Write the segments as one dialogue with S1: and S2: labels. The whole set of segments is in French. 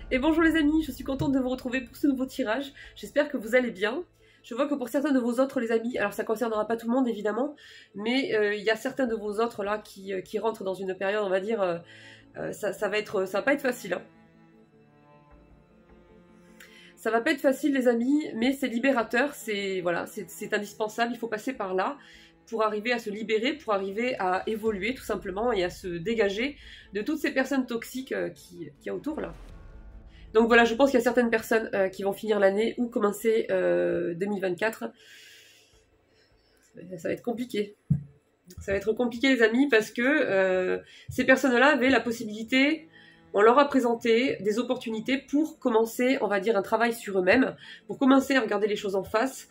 S1: Et bonjour les amis, je suis contente de vous retrouver pour ce nouveau tirage. J'espère que vous allez bien. Je vois que pour certains de vos autres les amis, alors ça ne concernera pas tout le monde évidemment, mais il y a certains de vos autres là qui rentrent dans une période, on va dire, ça va pas être facile. Hein. Ça va pas être facile les amis, mais c'est libérateur, c'est voilà, c'est indispensable, il faut passer par là pour arriver à se libérer, pour arriver à évoluer tout simplement et à se dégager de toutes ces personnes toxiques qui y a autour là. Donc voilà, je pense qu'il y a certaines personnes qui vont finir l'année ou commencer 2024. Ça va être compliqué. Ça va être compliqué les amis parce que ces personnes-là avaient la possibilité, on leur a présenté des opportunités pour commencer, on va dire, un travail sur eux-mêmes, pour commencer à regarder les choses en face.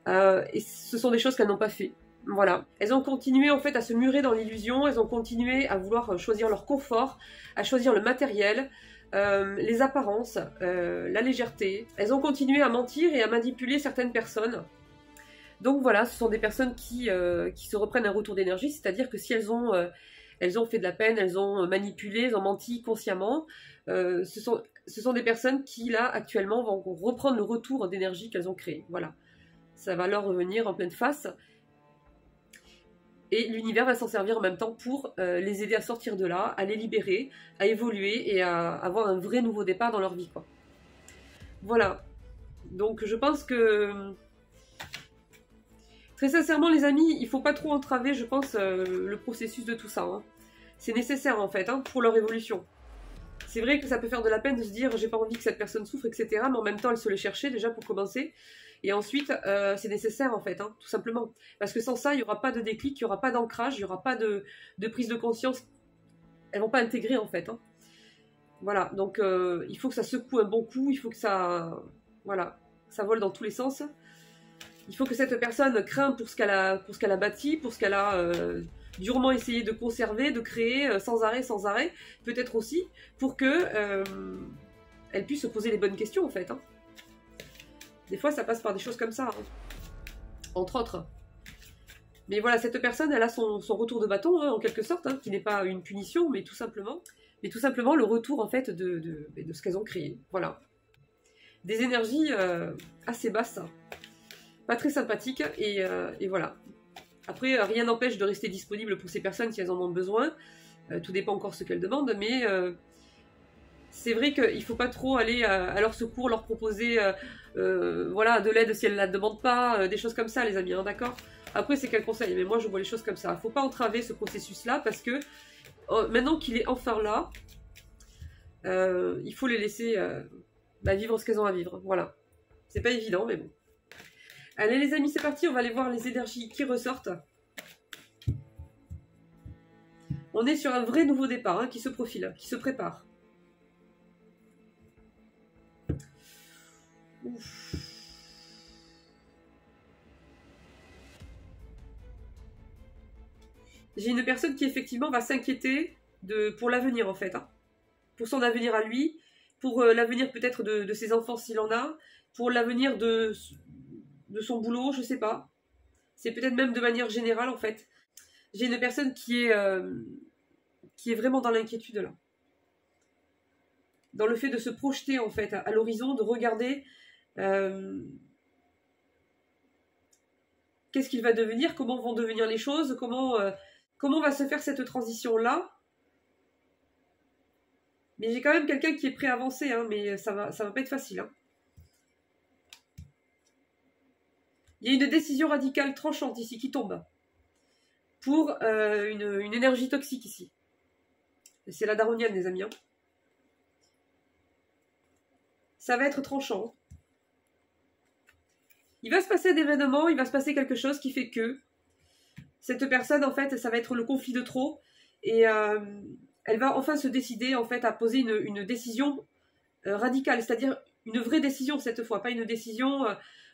S1: Et ce sont des choses qu'elles n'ont pas fait. Voilà. Elles ont continué en fait à se murer dans l'illusion, elles ont continué à vouloir choisir leur confort, à choisir le matériel, les apparences, la légèreté. Elles ont continué à mentir et à manipuler certaines personnes. Donc voilà, ce sont des personnes qui se reprennent un retour d'énergie, c'est-à-dire que si elles ont fait de la peine, elles ont manipulé, elles ont menti consciemment, ce sont des personnes qui là actuellement vont reprendre le retour d'énergie qu'elles ont créé. Voilà, ça va leur revenir en pleine face. Et l'univers va s'en servir en même temps pour les aider à sortir de là, à les libérer, à évoluer et à avoir un vrai nouveau départ dans leur vie, quoi. Voilà. Donc je pense que... Très sincèrement les amis, il ne faut pas trop entraver, je pense, le processus de tout ça. Hein. C'est nécessaire en fait, hein, pour leur évolution. C'est vrai que ça peut faire de la peine de se dire j'ai pas envie que cette personne souffre, etc. Mais en même temps, elle se les cherchait déjà pour commencer. Et ensuite, c'est nécessaire en fait, hein, tout simplement. Parce que sans ça, il n'y aura pas de déclic, il n'y aura pas d'ancrage, il n'y aura pas de prise de conscience. Elles vont pas intégrer en fait. Hein. Voilà, donc il faut que ça secoue un bon coup, il faut que ça, voilà, ça vole dans tous les sens. Il faut que cette personne craint pour ce qu'elle a bâti, pour ce qu'elle a durement essayé de conserver, de créer sans arrêt, peut-être aussi pour que elle puisse se poser les bonnes questions en fait. Hein. Des fois, ça passe par des choses comme ça, hein. Entre autres. Mais voilà, cette personne, elle a son retour de bâton, hein, en quelque sorte, hein, qui n'est pas une punition, mais tout simplement le retour en fait de ce qu'elles ont créé. Voilà. Des énergies assez basses, hein. Pas très sympathiques, et voilà. Après, rien n'empêche de rester disponible pour ces personnes si elles en ont besoin. Tout dépend encore ce qu'elles demandent, mais c'est vrai qu'il ne faut pas trop aller à leur secours, leur proposer voilà, de l'aide si elles ne la demandent pas, des choses comme ça, les amis, hein, d'accord? Après, c'est qu'un conseil, mais moi, je vois les choses comme ça. Il ne faut pas entraver ce processus-là, parce que maintenant qu'il est enfin là, il faut les laisser vivre ce qu'elles ont à vivre. Voilà. C'est pas évident, mais bon. Allez, les amis, c'est parti. On va aller voir les énergies qui ressortent. On est sur un vrai nouveau départ, hein, qui se profile, qui se prépare. Ouf. J'ai une personne qui effectivement va s'inquiéter pour l'avenir en fait, hein. Pour son avenir à lui, pour l'avenir peut-être de ses enfants s'il en a, pour l'avenir de son boulot, je sais pas. C'est peut-être même de manière générale en fait. J'ai une personne qui est vraiment dans l'inquiétude là. Dans le fait de se projeter en fait à l'horizon, de regarder qu'est-ce qu'il va devenir, comment vont devenir les choses, comment va se faire cette transition-là. Mais j'ai quand même quelqu'un qui est prêt à avancer, hein, mais ça va pas être facile. Hein. Il y a une décision radicale tranchante ici qui tombe pour une énergie toxique ici. C'est la daronienne, les amis. Hein. Ça va être tranchant. Il va se passer d'événements, il va se passer quelque chose qui fait que cette personne, en fait, ça va être le conflit de trop. Et elle va enfin se décider, en fait, à poser une décision radicale. C'est-à-dire une vraie décision cette fois. Pas une décision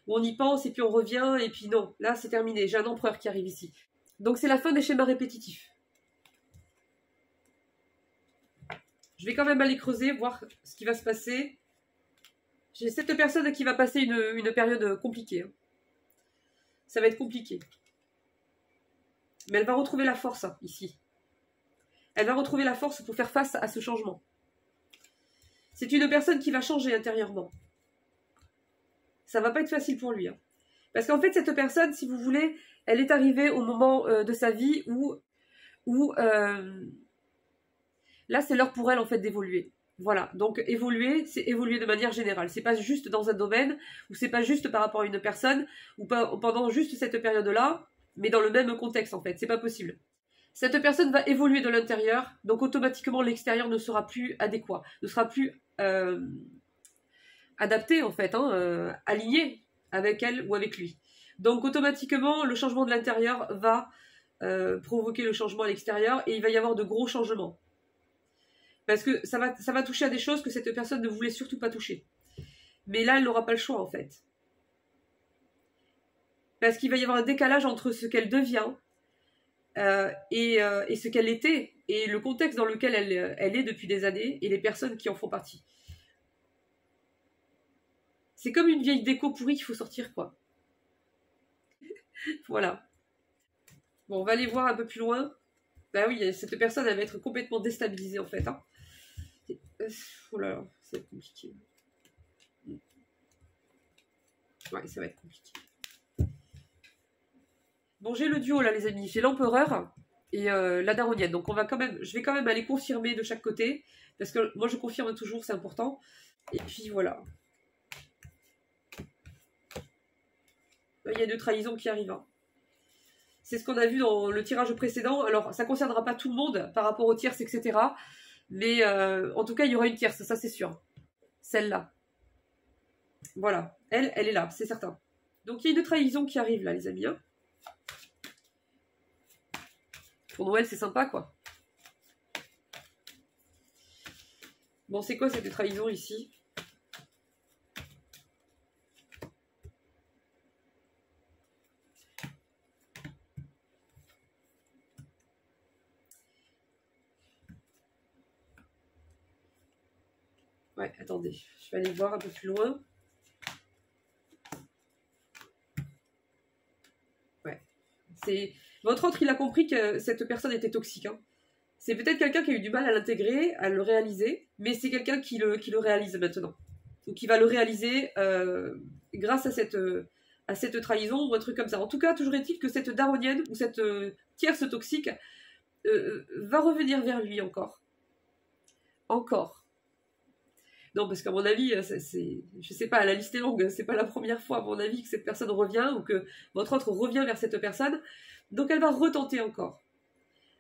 S1: où on y pense et puis on revient et puis non. Là, c'est terminé. J'ai un empereur qui arrive ici. Donc, c'est la fin des schémas répétitifs. Je vais quand même aller creuser, voir ce qui va se passer. J'ai cette personne qui va passer une période compliquée. Hein. Ça va être compliqué. Mais elle va retrouver la force, hein, ici. Elle va retrouver la force pour faire face à ce changement. C'est une personne qui va changer intérieurement. Ça va pas être facile pour lui. Hein. Parce qu'en fait, cette personne, si vous voulez, elle est arrivée au moment de sa vie où là, c'est l'heure pour elle, en fait, d'évoluer. Voilà, donc évoluer, c'est évoluer de manière générale. C'est pas juste dans un domaine, ou c'est pas juste par rapport à une personne, ou pas pendant juste cette période-là, mais dans le même contexte, en fait. C'est pas possible. Cette personne va évoluer de l'intérieur, donc automatiquement, l'extérieur ne sera plus adéquat, ne sera plus adapté, en fait, hein, aligné avec elle ou avec lui. Donc automatiquement, le changement de l'intérieur va provoquer le changement à l'extérieur, et il va y avoir de gros changements. Parce que ça va toucher à des choses que cette personne ne voulait surtout pas toucher. Mais là, elle n'aura pas le choix, en fait. Parce qu'il va y avoir un décalage entre ce qu'elle devient et ce qu'elle était, et le contexte dans lequel elle est depuis des années, et les personnes qui en font partie. C'est comme une vieille déco pourrie qu'il faut sortir, quoi. Voilà. Bon, on va aller voir un peu plus loin. Bah oui, cette personne, elle va être complètement déstabilisée, en fait, hein. Oh là là, ça va être compliqué. Ouais, ça va être compliqué. Bon, j'ai le duo là, les amis. J'ai l'empereur et la daronnienne. Donc, je vais quand même aller confirmer de chaque côté. Parce que moi, je confirme toujours, c'est important. Et puis, voilà. Là, il y a une trahison qui arrive. Hein. C'est ce qu'on a vu dans le tirage précédent. Alors, ça ne concernera pas tout le monde par rapport aux tierces, etc. Mais en tout cas, il y aura une tierce, ça c'est sûr. Celle-là. Voilà. Elle est là, c'est certain. Donc il y a une trahison qui arrive là, les amis. Hein. Pour Noël, c'est sympa, quoi. Bon, c'est quoi cette trahison ici? Ouais, attendez, je vais aller voir un peu plus loin. Ouais. Votre autre, il a compris que cette personne était toxique. Hein. C'est peut-être quelqu'un qui a eu du mal à l'intégrer, à le réaliser, mais c'est quelqu'un qui le réalise maintenant. Ou qui va le réaliser grâce à cette trahison ou un truc comme ça. En tout cas, toujours est-il que cette daronnienne ou cette tierce toxique va revenir vers lui encore. Encore. Non, parce qu'à mon avis, je sais pas, la liste est longue, c'est pas la première fois, à mon avis, que cette personne revient ou que votre autre revient vers cette personne. Donc elle va retenter encore,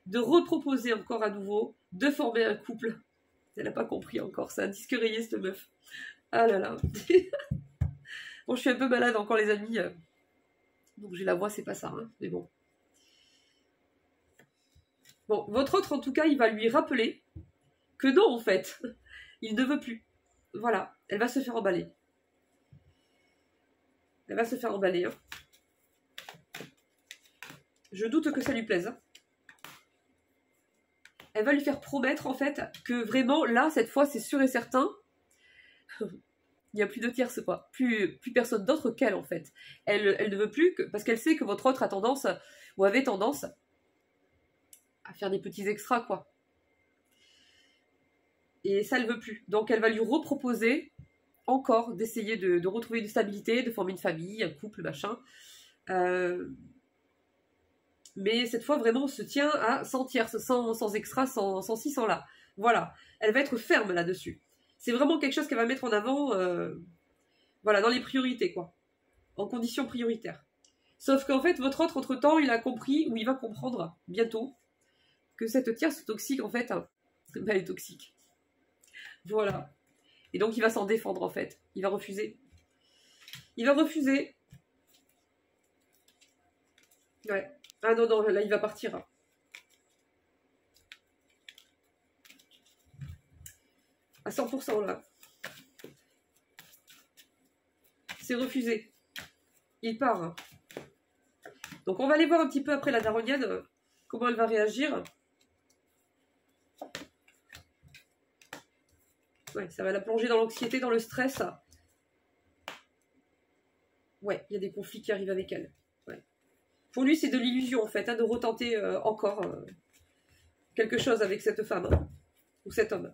S1: de reproposer encore à nouveau, de former un couple. Elle n'a pas compris encore, c'est un disque rayé, cette meuf. Ah là là. Bon, je suis un peu malade encore, les amis. Donc j'ai la voix, c'est pas ça, hein, mais bon. Bon, votre autre, en tout cas, il va lui rappeler que non, en fait, il ne veut plus. Voilà, elle va se faire emballer. Elle va se faire emballer. Hein. Je doute que ça lui plaise. Hein. Elle va lui faire promettre, en fait, que vraiment, là, cette fois, c'est sûr et certain, il n'y a plus de tierce, quoi. Plus personne d'autre qu'elle, en fait. Elle ne veut plus, parce qu'elle sait que votre autre a tendance, ou avait tendance, à faire des petits extras, quoi. Et ça, elle veut plus. Donc, elle va lui reproposer encore d'essayer de retrouver une stabilité, de former une famille, un couple, machin. Mais cette fois, vraiment, on se tient à 100 tierces, sans extra, sans ci, sans là. Voilà. Elle va être ferme là-dessus. C'est vraiment quelque chose qu'elle va mettre en avant, voilà, dans les priorités, quoi. En conditions prioritaires. Sauf qu'en fait, votre autre, entre-temps, il a compris, ou il va comprendre, bientôt, que cette tierce toxique, en fait, elle est toxique. Voilà. Et donc, il va s'en défendre, en fait. Il va refuser. Il va refuser. Ouais. Ah non, non, là, il va partir. À 100%, là. C'est refusé. Il part. Donc, on va aller voir un petit peu après la daronnienne, comment elle va réagir. Ouais, ça va la plonger dans l'anxiété, dans le stress. Ouais, il y a des conflits qui arrivent avec elle. Ouais. Pour lui, c'est de l'illusion, en fait, hein, de retenter encore quelque chose avec cette femme. Hein, ou cet homme.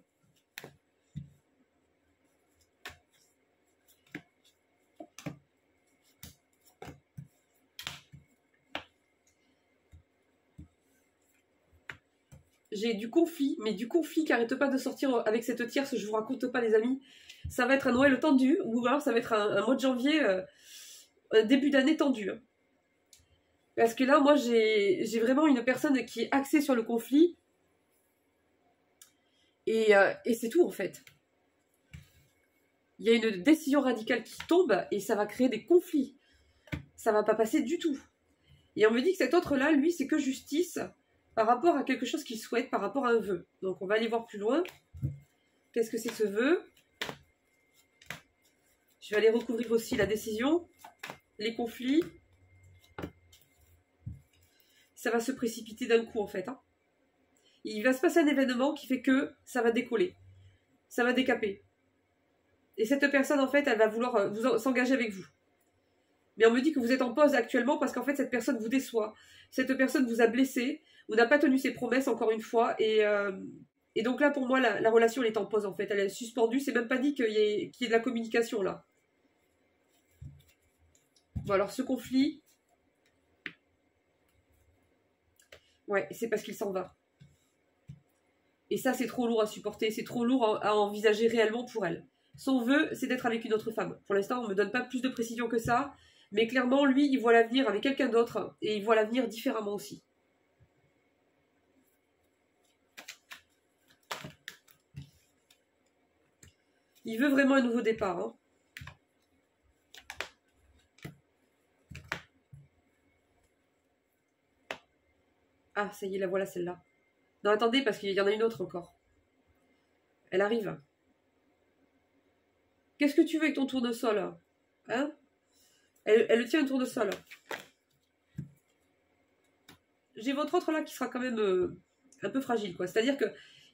S1: j'ai du conflit, mais du conflit qui n'arrête pas de sortir avec cette tierce, je vous raconte pas les amis. Ça va être un Noël tendu, ou alors ça va être un mois de janvier, un début d'année tendu. Hein. Parce que là, moi, j'ai vraiment une personne qui est axée sur le conflit, et c'est tout en fait. Il y a une décision radicale qui tombe, et ça va créer des conflits. Ça va pas passer du tout. Et on me dit que cet autre-là, lui, c'est que justice par rapport à quelque chose qu'il souhaite, par rapport à un vœu. Donc on va aller voir plus loin. Qu'est-ce que c'est que ce vœu? Je vais aller recouvrir aussi la décision, les conflits. Ça va se précipiter d'un coup en fait. Hein. Il va se passer un événement qui fait que ça va décoller. Ça va décaper. Et cette personne en fait, elle va vouloir s'engager avec vous. Mais on me dit que vous êtes en pause actuellement parce qu'en fait cette personne vous déçoit. Cette personne vous a blessé, ou n'a pas tenu ses promesses encore une fois. Et donc là pour moi la relation elle est en pause en fait. Elle est suspendue, c'est même pas dit qu'il y ait de la communication là. Bon alors ce conflit, ouais c'est parce qu'il s'en va. Et ça c'est trop lourd à supporter, c'est trop lourd à envisager réellement pour elle. Son vœu c'est d'être avec une autre femme. Pour l'instant on ne me donne pas plus de précision que ça. Mais clairement, lui, il voit l'avenir avec quelqu'un d'autre et il voit l'avenir différemment aussi. Il veut vraiment un nouveau départ. Hein. Ah, ça y est, la voilà celle-là. Non, attendez, parce qu'il y en a une autre encore. Elle arrive. Qu'est-ce que tu veux avec ton tournesol? Hein? Elle tient un tournesol. J'ai votre autre là qui sera quand même un peu fragile, quoi. C'est-à-dire que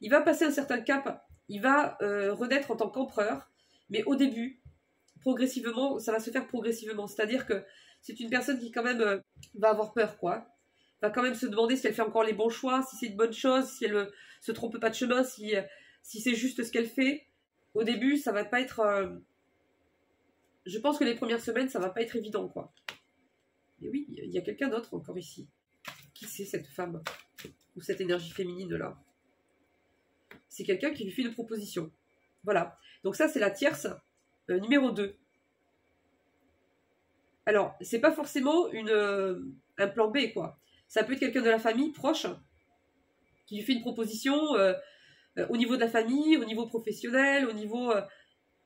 S1: il va passer un certain cap, il va renaître en tant qu'empereur, mais au début, progressivement, ça va se faire progressivement. C'est-à-dire que c'est une personne qui quand même va avoir peur, quoi. Va quand même se demander si elle fait encore les bons choix, si c'est une bonne chose, si elle se trompe pas de chemin, si c'est juste ce qu'elle fait. Au début, ça va pas être... Je pense que les premières semaines, ça va pas être évident, quoi. Mais oui, il y a quelqu'un d'autre encore ici. Qui c'est cette femme? Ou cette énergie féminine-là? C'est quelqu'un qui lui fait une proposition. Voilà. Donc ça, c'est la tierce numéro 2. Alors, c'est pas forcément un plan B, quoi. Ça peut être quelqu'un de la famille, proche, qui lui fait une proposition au niveau de la famille, au niveau professionnel, au niveau...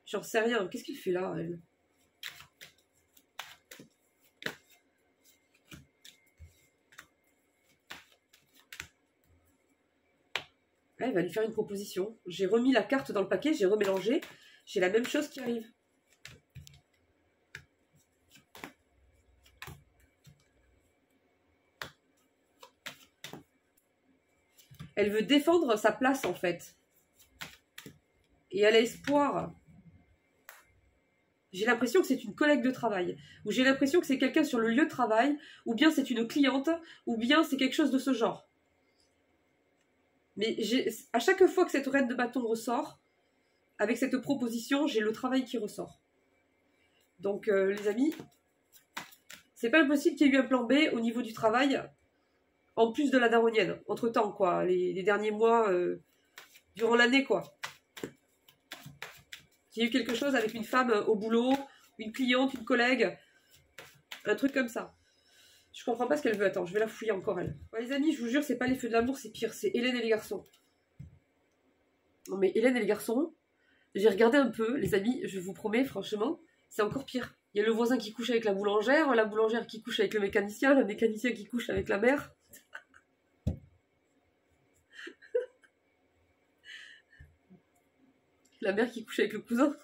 S1: j'en sais rien. Qu'est-ce qu'il fait là, elle? Elle va lui faire une proposition. J'ai remis la carte dans le paquet, j'ai remélangé. J'ai la même chose qui arrive. Elle veut défendre sa place, en fait. Et elle a espoir. J'ai l'impression que c'est une collègue de travail. Ou j'ai l'impression que c'est quelqu'un sur le lieu de travail. Ou bien c'est une cliente. Ou bien c'est quelque chose de ce genre. Mais à chaque fois que cette reine de bâton ressort, avec cette proposition, j'ai le travail qui ressort. Donc, les amis, c'est pas impossible qu'il y ait eu un plan B au niveau du travail, en plus de la daronienne, entre-temps, quoi, les derniers mois, durant l'année, quoi. Qu'il y ait eu quelque chose avec une femme au boulot, une cliente, une collègue, un truc comme ça. Je comprends pas ce qu'elle veut. Attends, je vais la fouiller encore, elle. Ouais, les amis, je vous jure, c'est pas les feux de l'amour, c'est pire. C'est Hélène et les garçons. Non, mais Hélène et les garçons, j'ai regardé un peu, les amis, je vous promets, franchement, c'est encore pire. Il y a le voisin qui couche avec la boulangère qui couche avec le mécanicien qui couche avec la mère. La mère qui couche avec le cousin.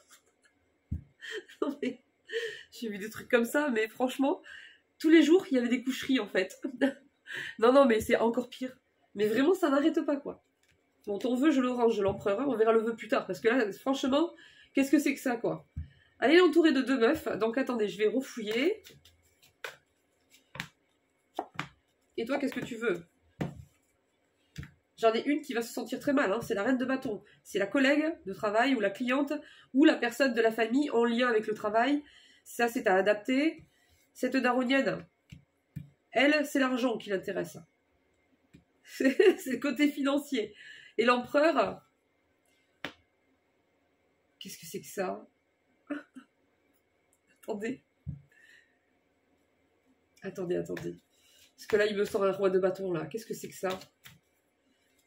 S1: Non, mais j'ai vu des trucs comme ça, mais franchement... Tous les jours, il y avait des coucheries, en fait. Non, mais c'est encore pire. Mais vraiment, ça n'arrête pas, quoi. Bon, ton vœu, je le range, je l'empereur. On verra le vœu plus tard. Parce que là, franchement, qu'est-ce que c'est que ça, quoi? Elle est entourée de 2 meufs. Donc, attendez, je vais refouiller. Et toi, qu'est-ce que tu veux? J'en ai une qui va se sentir très mal. Hein. C'est la reine de bâton. C'est la collègue de travail ou la cliente ou la personne de la famille en lien avec le travail. Ça, c'est à adapter. Cette daronienne, elle, c'est l'argent qui l'intéresse. C'est le côté financier. Et l'empereur, qu'est-ce que c'est que ça? Attendez. Attendez. Parce que là, il me sort un roi de bâton, là. Qu'est-ce que c'est que ça?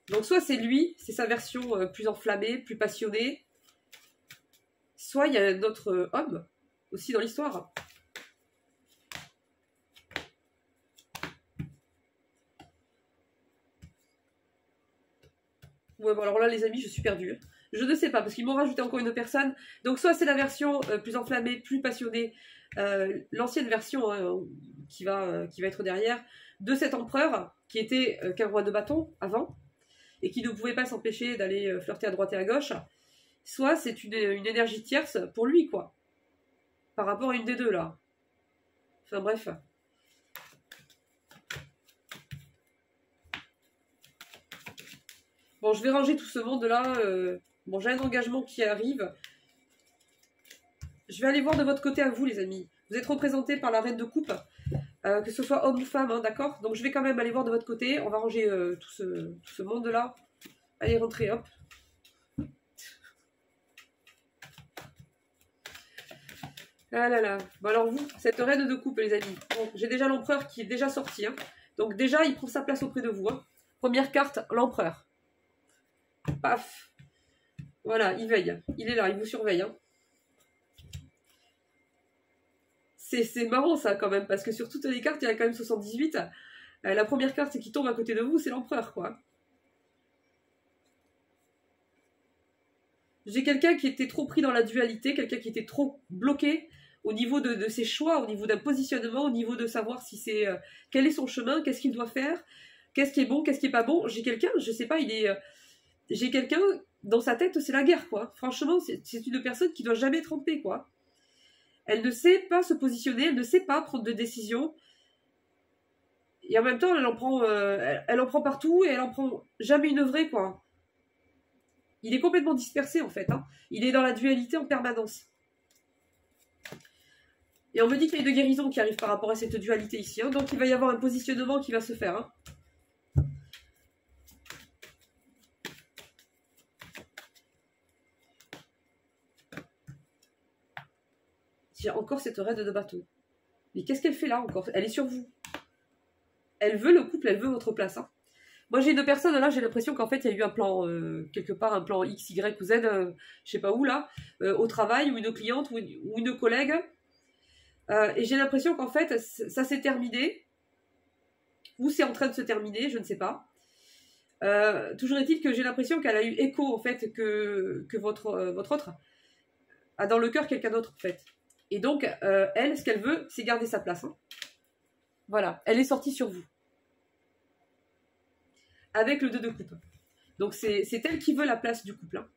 S1: Donc, soit c'est lui, c'est sa version plus enflammée, plus passionnée. Soit il y a un autre homme, aussi dans l'histoire. Ouais, bon, alors là, les amis, je suis perdue. Je ne sais pas, parce qu'ils m'ont rajouté encore une personne. Donc, soit c'est la version plus enflammée, plus passionnée, l'ancienne version qui va être derrière, de cet empereur, qui était qu'un roi de bâton avant, et qui ne pouvait pas s'empêcher d'aller flirter à droite et à gauche. Soit c'est une énergie tierce pour lui, quoi. Par rapport à une des deux, là. Enfin, bref. Bon, je vais ranger tout ce monde-là. Bon, j'ai un engagement qui arrive. Je vais aller voir de votre côté à vous, les amis. Vous êtes représentés par la reine de coupe, que ce soit homme ou femme, hein, d'accord? Donc je vais quand même aller voir de votre côté. On va ranger tout ce monde-là. Allez, rentrez, hop. Ah là là. Bon alors vous, cette reine de coupe, les amis. Bon, j'ai déjà l'empereur qui est déjà sorti. Hein. Donc déjà, il prend sa place auprès de vous. Hein. Première carte, l'empereur. Paf. Voilà, il veille. Il est là, il vous surveille. Hein. C'est marrant ça quand même, parce que sur toutes les cartes, il y a quand même 78. La première carte qui tombe à côté de vous, c'est l'empereur, quoi. J'ai quelqu'un qui était trop pris dans la dualité, quelqu'un qui était trop bloqué au niveau de ses choix, au niveau d'un positionnement, au niveau de savoir si c'est quel est son chemin, qu'est-ce qu'il doit faire, qu'est-ce qui est bon, qu'est-ce qui est pas bon. J'ai quelqu'un, je sais pas, j'ai quelqu'un dans sa tête, c'est la guerre, quoi. Franchement, c'est une personne qui doit jamais être en paix, quoi. Elle ne sait pas se positionner, elle ne sait pas prendre de décision. Et en même temps, elle en prend partout et elle en prend jamais une vraie, quoi. Il est complètement dispersé, en fait. Hein. Il est dans la dualité en permanence. Et on me dit qu'il y a une guérison qui arrive par rapport à cette dualité ici. Hein. Donc, il va y avoir un positionnement qui va se faire. Hein. J'ai encore cette reine de bateau. Mais qu'est-ce qu'elle fait là encore? Elle est sur vous. Elle veut le couple, elle veut votre place. Hein. Moi, j'ai une personne, là, j'ai l'impression qu'en fait, il y a eu un plan, quelque part, un plan X, Y ou Z, je sais pas où, là, au travail, ou une cliente, ou une collègue. Et j'ai l'impression qu'en fait, ça s'est terminé. Ou c'est en train de se terminer, je ne sais pas. Toujours est-il que j'ai l'impression qu'elle a eu écho, en fait, que votre autre a dans le cœur quelqu'un d'autre, en fait. Et donc, elle, ce qu'elle veut, c'est garder sa place. Hein. Voilà, elle est sortie sur vous. Avec le 2 de coupe. Donc, c'est elle qui veut la place du couple. Hein.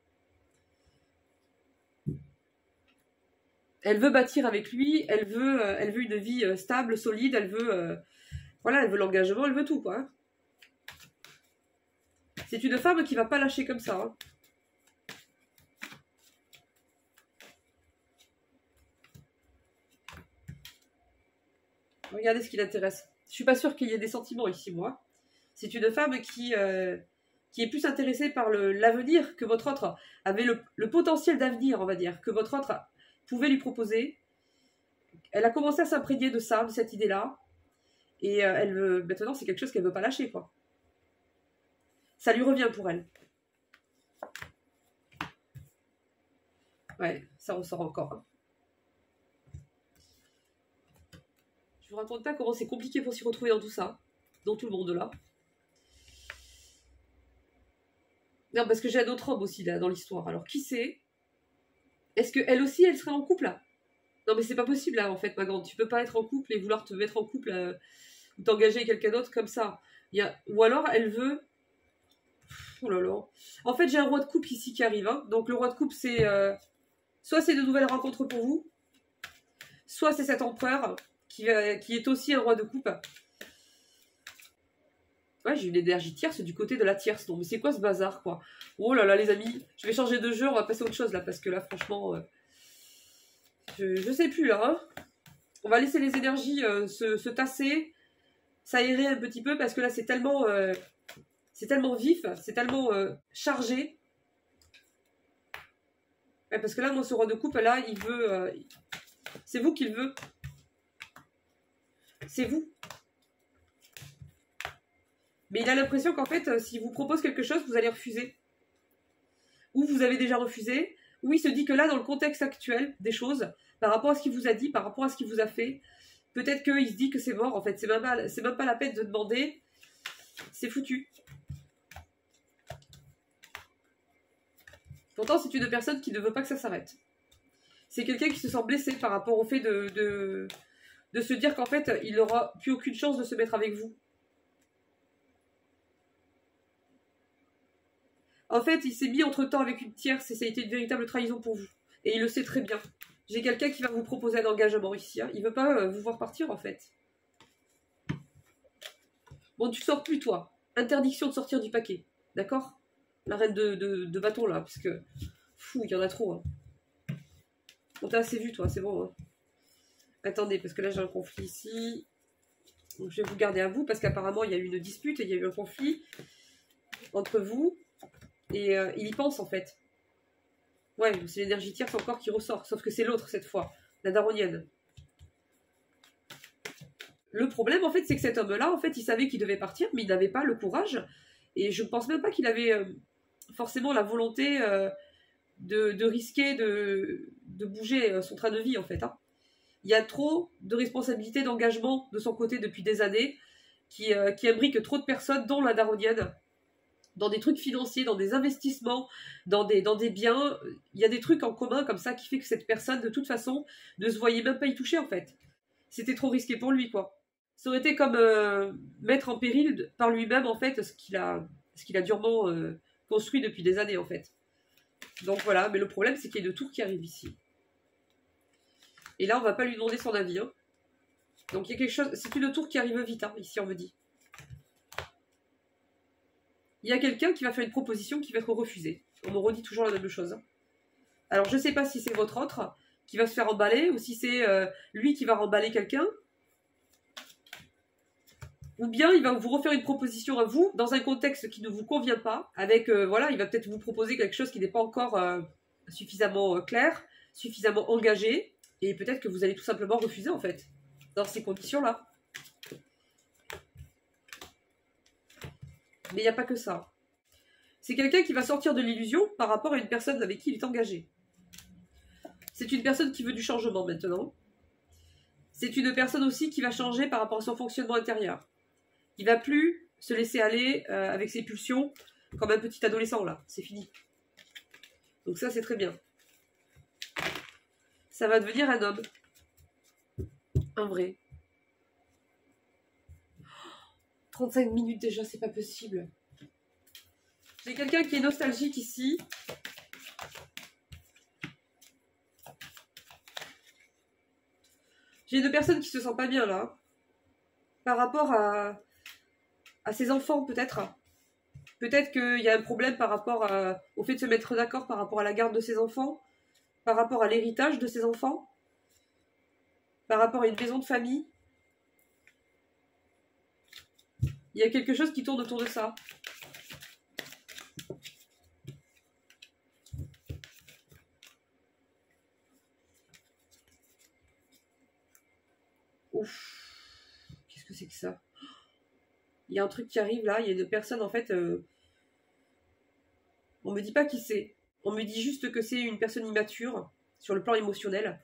S1: Elle veut bâtir avec lui, elle veut une vie stable, solide, elle veut l'engagement, elle veut tout, quoi. Hein. C'est une femme qui va pas lâcher comme ça. Hein. Regardez ce qui l'intéresse. Je suis pas sûre qu'il y ait des sentiments ici, moi. C'est une femme qui est plus intéressée par l'avenir, que votre autre avait le potentiel d'avenir, on va dire, que votre autre pouvait lui proposer. Elle a commencé à s'imprégner de ça, de cette idée-là. Et maintenant, c'est quelque chose qu'elle veut pas lâcher, quoi. Ça lui revient pour elle. Ouais, ça ressort encore. Hein. Je vous raconte pas comment c'est compliqué pour s'y retrouver dans tout ça. Dans tout le monde, là. Non, parce que j'ai un autre homme aussi, là, dans l'histoire. Alors, qui c'est? Est-ce qu'elle aussi, elle serait en couple, là? Non, mais c'est pas possible, là, en fait, ma grande. Tu peux pas être en couple et vouloir te mettre en couple ou t'engager avec quelqu'un d'autre comme ça. Ou alors, elle veut... Oh là là. En fait, j'ai un roi de coupe ici qui arrive. Hein. Donc, le roi de coupe, c'est... soit c'est de nouvelles rencontres pour vous, soit c'est cet empereur qui est aussi un roi de coupe. Ouais, j'ai une énergie tierce du côté de la tierce. Non, mais c'est quoi ce bazar, quoi? Oh là là, les amis. Je vais changer de jeu, on va passer à autre chose, là, parce que là, franchement... je sais plus, là. Hein. On va laisser les énergies se tasser, s'aérer un petit peu, parce que là, c'est tellement C'est tellement vif, c'est tellement chargé. Ouais, parce que là, moi, ce roi de coupe, là, il veut... c'est vous qu'il veut. C'est vous. Mais il a l'impression qu'en fait, s'il vous propose quelque chose, vous allez refuser. Ou vous avez déjà refusé. Ou il se dit que là, dans le contexte actuel des choses, par rapport à ce qu'il vous a dit, par rapport à ce qu'il vous a fait, peut-être qu'il se dit que c'est mort, en fait. C'est même pas la peine de demander. C'est foutu. Pourtant, c'est une personne qui ne veut pas que ça s'arrête. C'est quelqu'un qui se sent blessé par rapport au fait de se dire qu'en fait, il n'aura plus aucune chance de se mettre avec vous. En fait, il s'est mis entre-temps avec une tierce et ça a été une véritable trahison pour vous. Et il le sait très bien. J'ai quelqu'un qui va vous proposer un engagement ici. Hein. Il veut pas vous voir partir, en fait. Bon, tu sors plus, toi. Interdiction de sortir du paquet. D'accord? La reine de bâton, là. Parce que... Fou, il y en a trop. Hein. Bon, t'as assez vu, toi. C'est bon. Hein. Attendez, parce que là, j'ai un conflit ici. Donc, je vais vous garder à vous, parce qu'apparemment, il y a eu une dispute et il y a eu un conflit entre vous. Et il y pense, en fait. Ouais, c'est l'énergie tierce encore qui ressort. Sauf que c'est l'autre, cette fois. La daronienne. Le problème, en fait, c'est que cet homme-là, en fait, il savait qu'il devait partir, mais il n'avait pas le courage. Et je ne pense même pas qu'il avait forcément la volonté de risquer de bouger son train de vie, en fait. Hein. Il y a trop de responsabilités, d'engagement de son côté depuis des années qui imbriquent trop de personnes, dont la daronienne, dans des trucs financiers, dans des investissements, dans des biens. Il y a des trucs en commun comme ça qui fait que cette personne, de toute façon, ne se voyait même pas y toucher, en fait. C'était trop risqué pour lui, quoi. Ça aurait été comme mettre en péril par lui-même, en fait, ce qu'il a durement construit depuis des années, en fait. Donc voilà, mais le problème, c'est qu'il y a une tour qui arrive ici. Et là, on va pas lui demander son avis. Hein. Donc il y a quelque chose... C'est une tour qui arrive vite, hein, ici, on me dit. Il y a quelqu'un qui va faire une proposition qui va être refusée. On me redit toujours la même chose. Hein. Alors, je sais pas si c'est votre autre qui va se faire emballer, ou si c'est lui qui va remballer quelqu'un. Ou bien il va vous refaire une proposition à vous, dans un contexte qui ne vous convient pas, avec, voilà, il va peut-être vous proposer quelque chose qui n'est pas encore suffisamment clair, suffisamment engagé, et peut-être que vous allez tout simplement refuser, en fait, dans ces conditions-là. Mais il n'y a pas que ça. C'est quelqu'un qui va sortir de l'illusion par rapport à une personne avec qui il est engagé. C'est une personne qui veut du changement maintenant. C'est une personne aussi qui va changer par rapport à son fonctionnement intérieur. Il va plus se laisser aller avec ses pulsions comme un petit adolescent, là. C'est fini. Donc ça, c'est très bien. Ça va devenir un homme. Un vrai. 35 minutes déjà, c'est pas possible. J'ai quelqu'un qui est nostalgique ici. J'ai une personne qui se sent pas bien, là. Par rapport à ses enfants, peut-être. Peut-être qu'il y a un problème par rapport au fait de se mettre d'accord par rapport à la garde de ses enfants, par rapport à l'héritage de ses enfants, par rapport à une maison de famille. Il y a quelque chose qui tourne autour de ça. Ouf. Qu'est-ce que c'est que ça? Il y a un truc qui arrive là, il y a une personne en fait... on me dit pas qui c'est. On me dit juste que c'est une personne immature sur le plan émotionnel.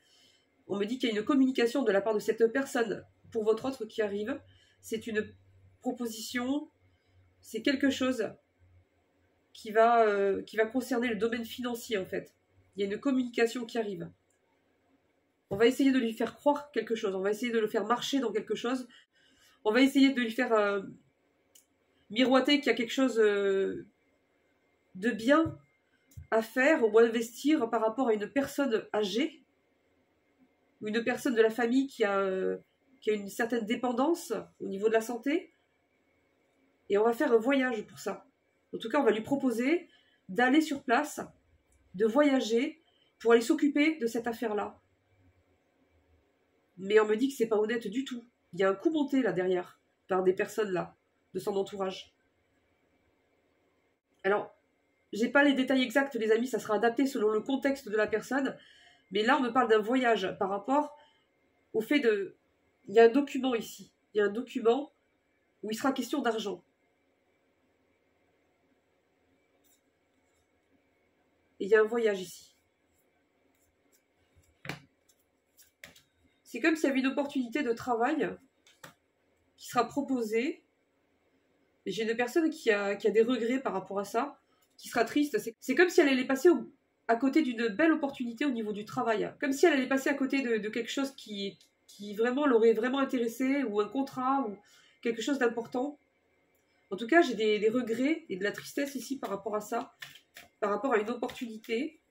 S1: On me dit qu'il y a une communication de la part de cette personne pour votre autre qui arrive. C'est une proposition, c'est quelque chose qui va concerner le domaine financier en fait. Il y a une communication qui arrive. On va essayer de lui faire croire quelque chose, on va essayer de le faire marcher dans quelque chose, on va essayer de lui faire miroiter qu'il y a quelque chose de bien à faire ou à investir par rapport à une personne âgée ou une personne de la famille qui a une certaine dépendance au niveau de la santé. Et on va faire un voyage pour ça. En tout cas, on va lui proposer d'aller sur place, de voyager pour aller s'occuper de cette affaire-là. Mais on me dit que c'est pas honnête du tout. Il y a un coup monté là derrière, par des personnes là, de son entourage. Alors, j'ai pas les détails exacts, les amis, ça sera adapté selon le contexte de la personne. Mais là, on me parle d'un voyage par rapport au fait de... Il y a un document ici. Il y a un document où il sera question d'argent. Et il y a un voyage ici. C'est comme s'il y avait une opportunité de travail qui sera proposée. Et j'ai une personne qui a des regrets par rapport à ça, qui sera triste. C'est comme si elle allait passer à côté d'une belle opportunité au niveau du travail. Comme si elle allait passer à côté de quelque chose qui vraiment l'aurait vraiment intéressé, ou un contrat, ou quelque chose d'important. En tout cas, j'ai des regrets et de la tristesse ici par rapport à ça, par rapport à une opportunité.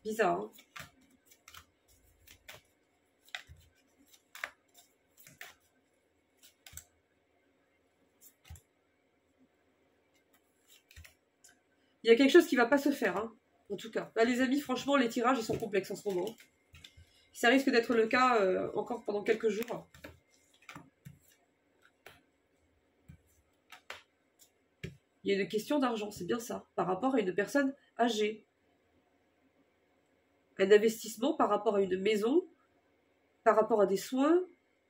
S1: Bizarre, hein. Il y a quelque chose qui va pas se faire, hein, en tout cas. Là, les amis, franchement, les tirages, ils sont complexes en ce moment. Ça risque d'être le cas encore pendant quelques jours. Il y a une question d'argent, c'est bien ça, par rapport à une personne âgée. Un investissement par rapport à une maison, par rapport à des soins,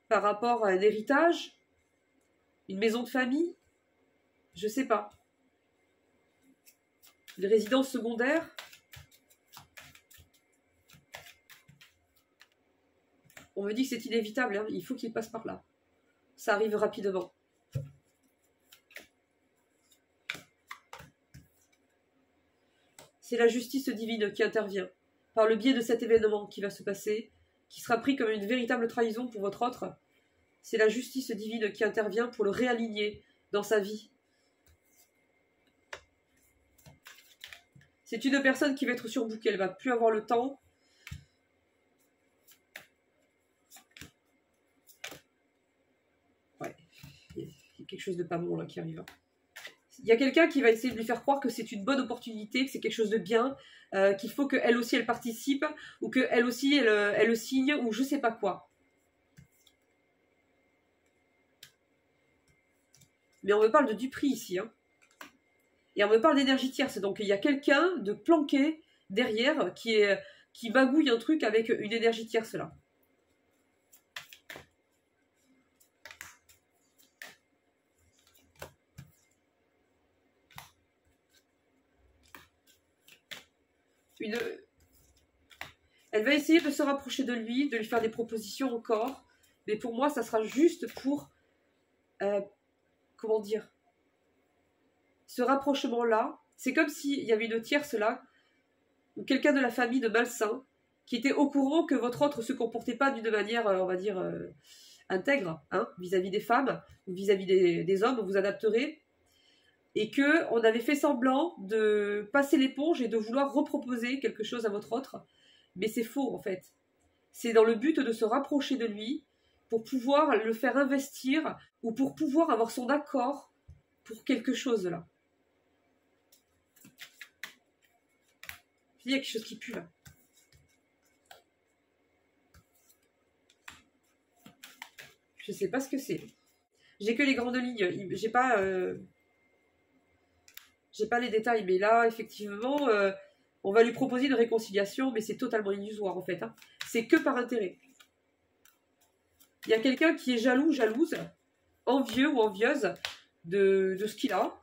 S1: par rapport à un héritage, une maison de famille, je sais pas. Une résidence secondaire. On me dit que c'est inévitable, hein, il faut qu'il passe par là. Ça arrive rapidement. C'est la justice divine qui intervient, par le biais de cet événement qui va se passer, qui sera pris comme une véritable trahison pour votre autre. C'est la justice divine qui intervient pour le réaligner dans sa vie. C'est une personne qui va être surbookée, elle va plus avoir le temps. Ouais, il y a quelque chose de pas bon là qui arrive. Il y a quelqu'un qui va essayer de lui faire croire que c'est une bonne opportunité, que c'est quelque chose de bien, qu'il faut qu'elle aussi elle participe, ou qu'elle aussi elle le signe, ou je sais pas quoi. Mais on me parle de Dupri ici, hein. Et on me parle d'énergie tierce, donc il y a quelqu'un de planqué derrière qui magouille un truc avec une énergie tierce là. Elle va essayer de se rapprocher de lui faire des propositions encore, mais pour moi ça sera juste pour, comment dire, ce rapprochement-là, c'est comme s'il y avait une tierce là, ou quelqu'un de la famille de malsain, qui était au courant que votre autre ne se comportait pas d'une manière, on va dire, intègre, hein, vis-à-vis des femmes, ou vis-à-vis des hommes, vous adapterez, et qu'on avait fait semblant de passer l'éponge et de vouloir reproposer quelque chose à votre autre, mais c'est faux en fait. C'est dans le but de se rapprocher de lui, pour pouvoir le faire investir, ou pour pouvoir avoir son accord pour quelque chose là. Il y a quelque chose qui pue là. Je sais pas ce que c'est. J'ai que les grandes lignes. J'ai pas les détails. Mais là, effectivement, on va lui proposer une réconciliation, mais c'est totalement illusoire en fait, hein. C'est que par intérêt. Il y a quelqu'un qui est jaloux, jalouse, envieux ou envieuse de ce qu'il a,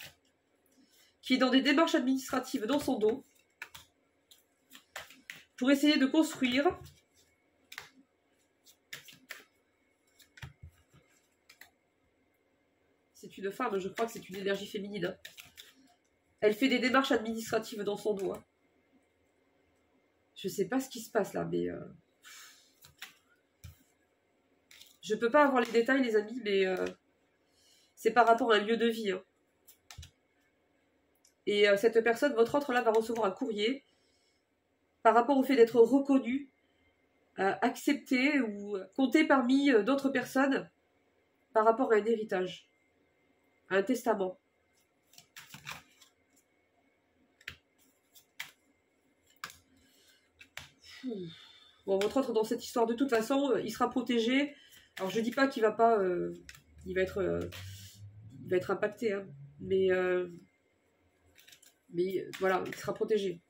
S1: qui est dans des démarches administratives dans son dos, pour essayer de construire c'est une femme, je crois que c'est une énergie féminine, hein. Elle fait des démarches administratives dans son dos, hein. Je sais pas ce qui se passe là, mais je peux pas avoir les détails les amis, mais c'est par rapport à un lieu de vie, hein. Et cette personne, votre autre là, va recevoir un courrier par rapport au fait d'être reconnu, accepté ou compté parmi d'autres personnes par rapport à un héritage, à un testament. Bon, votre autre dans cette histoire, de toute façon, il sera protégé. Alors je dis pas qu'il va pas, il va être impacté, hein, mais Mais voilà, il sera protégé.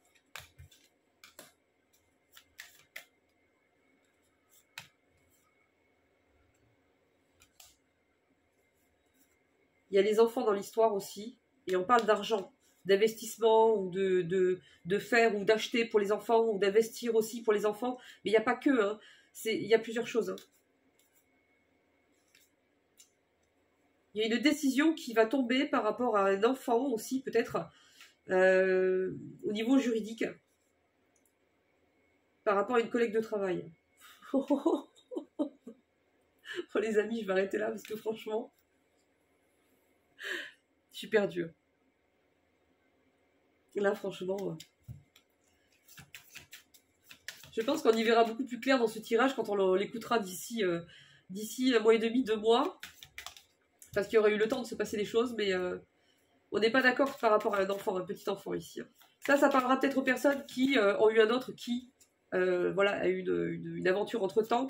S1: Il y a les enfants dans l'histoire aussi. Et on parle d'argent, d'investissement, ou de faire ou d'acheter pour les enfants, ou d'investir aussi pour les enfants. Mais il n'y a pas que, hein. Il y a plusieurs choses. Hein. Il y a une décision qui va tomber par rapport à un enfant aussi, peut-être, au niveau juridique, par rapport à une collègue de travail. Oh, les amis, je vais arrêter là, parce que franchement, je suis perdue. Là, franchement, je pense qu'on y verra beaucoup plus clair dans ce tirage quand on l'écoutera d'ici un mois et demi, 2 mois. Parce qu'il y aurait eu le temps de se passer des choses, mais on n'est pas d'accord par rapport à un enfant, un petit enfant ici. Ça parlera peut-être aux personnes qui ont eu un autre qui voilà, a eu une aventure entre-temps,